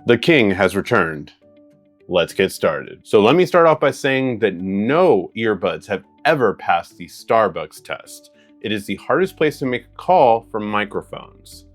The king has returned. Let's get started. So let me start off by saying that no earbuds have ever passed the Starbucks test. It is the hardest place to make a call for microphones.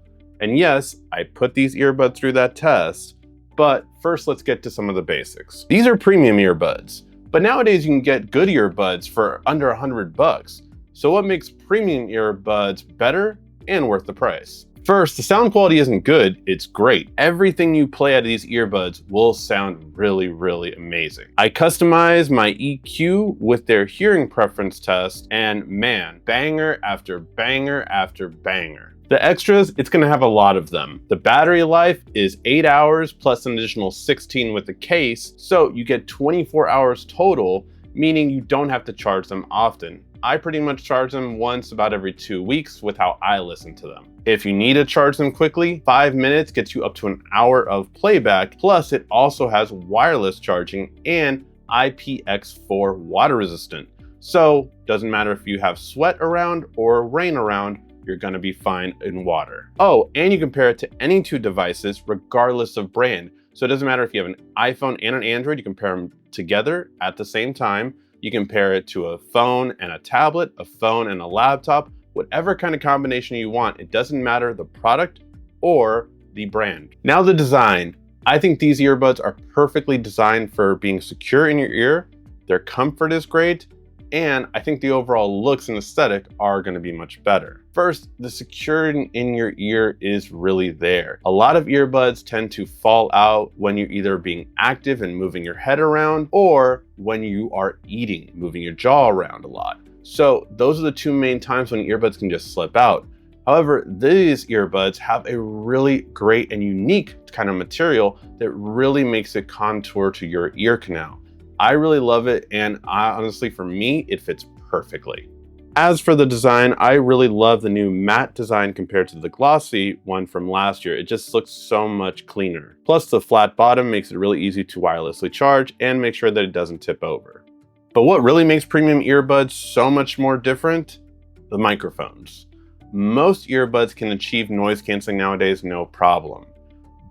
And yes, I put these earbuds through that test, but first let's get to some of the basics. These are premium earbuds, but nowadays you can get good earbuds for under $100. So what makes premium earbuds better and worth the price? First, the sound quality isn't good, it's great. Everything you play out of these earbuds will sound really, really amazing. I customized my EQ with their hearing preference test, and man, banger after banger after banger. The extras, it's gonna have a lot of them. The battery life is 8 hours plus an additional 16 with the case, so you get 24 hours total, meaning you don't have to charge them often. I pretty much charge them once about every 2 weeks with how I listen to them. If you need to charge them quickly, 5 minutes gets you up to an hour of playback. Plus it also has wireless charging and IPX4 water resistant. So doesn't matter if you have sweat around or rain around, you're gonna be fine in water. Oh, and you compare it to any two devices regardless of brand. So it doesn't matter if you have an iPhone and an Android, you compare them together at the same time. You compare it to a phone and a tablet, a phone and a laptop, whatever kind of combination you want. It doesn't matter the product or the brand. Now the design. I think these earbuds are perfectly designed for being secure in your ear. Their comfort is great. And I think the overall looks and aesthetic are gonna be much better. First, the security in your ear is really there. A lot of earbuds tend to fall out when you're either being active and moving your head around, or when you are eating, moving your jaw around a lot. So those are the two main times when earbuds can just slip out. However, these earbuds have a really great and unique kind of material that really makes it contour to your ear canal. I really love it, and honestly, for me, it fits perfectly. As for the design, I really love the new matte design compared to the glossy one from last year. It just looks so much cleaner. Plus, the flat bottom makes it really easy to wirelessly charge and make sure that it doesn't tip over. But what really makes premium earbuds so much more different? The microphones. Most earbuds can achieve noise canceling nowadays, no problem.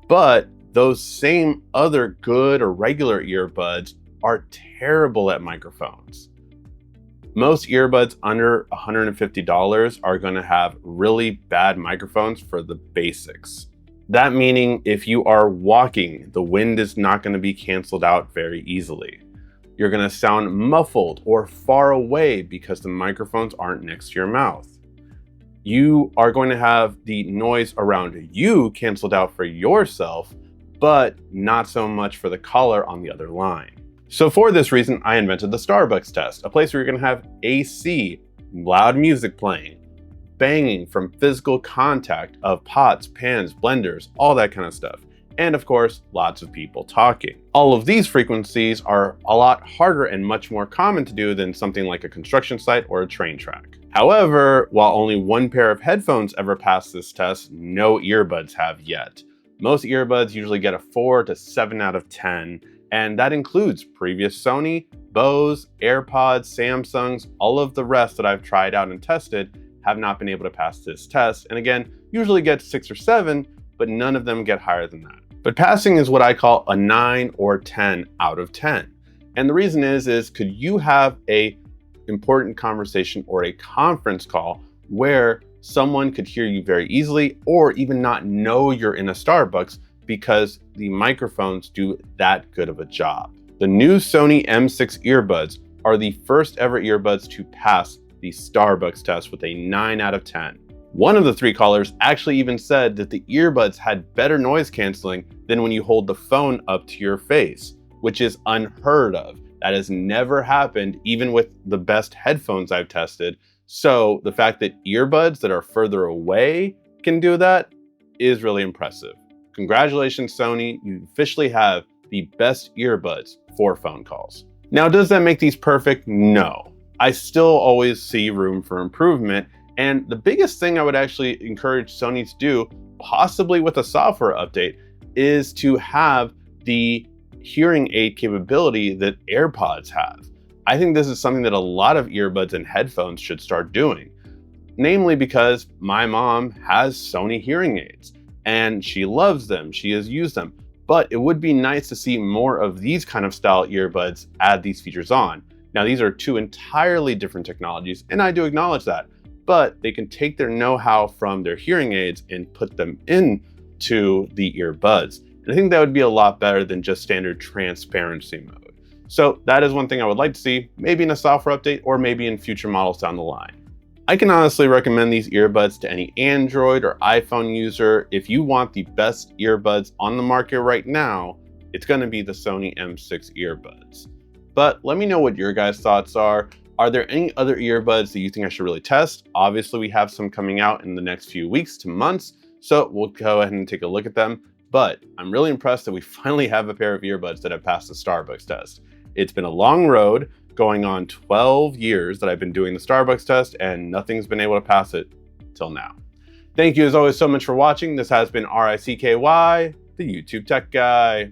But those same other good or regular earbuds are terrible at microphones. Most earbuds under $150 are going to have really bad microphones for the basics. That meaning if you are walking, the wind is not going to be canceled out very easily. You're going to sound muffled or far away because the microphones aren't next to your mouth. You are going to have the noise around you canceled out for yourself, but not so much for the caller on the other line. So for this reason, I invented the Starbucks test, a place where you're gonna have AC, loud music playing, banging from physical contact of pots, pans, blenders, all that kind of stuff. And of course, lots of people talking. All of these frequencies are a lot harder and much more common to do than something like a construction site or a train track. However, while only one pair of headphones ever passed this test, no earbuds have yet. Most earbuds usually get a 4 to 7 out of 10. And that includes previous Sony, Bose, AirPods, Samsungs, all of the rest that I've tried out and tested have not been able to pass this test. And again, usually get 6 or 7, but none of them get higher than that. But passing is what I call a 9 or 10 out of 10. And the reason is could you have a important conversation or a conference call where someone could hear you very easily or even not know you're in a Starbucks because the microphones do that good of a job. The new Sony M6 earbuds are the first ever earbuds to pass the Starbucks test with a 9 out of 10. One of the 3 callers actually even said that the earbuds had better noise canceling than when you hold the phone up to your face, which is unheard of. That has never happened, even with the best headphones I've tested. So the fact that earbuds that are further away can do that is really impressive. Congratulations, Sony, you officially have the best earbuds for phone calls. Now, does that make these perfect? No. I still always see room for improvement, and the biggest thing I would actually encourage Sony to do, possibly with a software update, is to have the hearing aid capability that AirPods have. I think this is something that a lot of earbuds and headphones should start doing. Namely because my mom has Sony hearing aids and she loves them, she has used them, but it would be nice to see more of these kind of style earbuds add these features on. Now, these are two entirely different technologies, and I do acknowledge that, but they can take their know-how from their hearing aids and put them into the earbuds. And I think that would be a lot better than just standard transparency mode. So that is one thing I would like to see, maybe in a software update or maybe in future models down the line. I can honestly recommend these earbuds to any Android or iPhone user. If you want the best earbuds on the market right now, it's going to be the Sony M6 earbuds. But let me know what your guys' thoughts are. Are there any other earbuds that you think I should really test? Obviously, we have some coming out in the next few weeks to months, so we'll go ahead and take a look at them. But I'm really impressed that we finally have a pair of earbuds that have passed the Starbucks test. It's been a long road, going on 12 years that I've been doing the Starbucks test, and nothing's been able to pass it till now. Thank you as always so much for watching. This has been RICKY, the YouTube Tech Guy.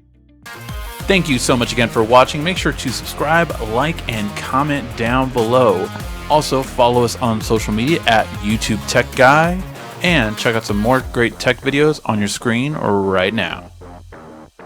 Thank you so much again for watching. Make sure to subscribe, like, and comment down below. Also, follow us on social media at YouTube Tech Guy, and check out some more great tech videos on your screen right now.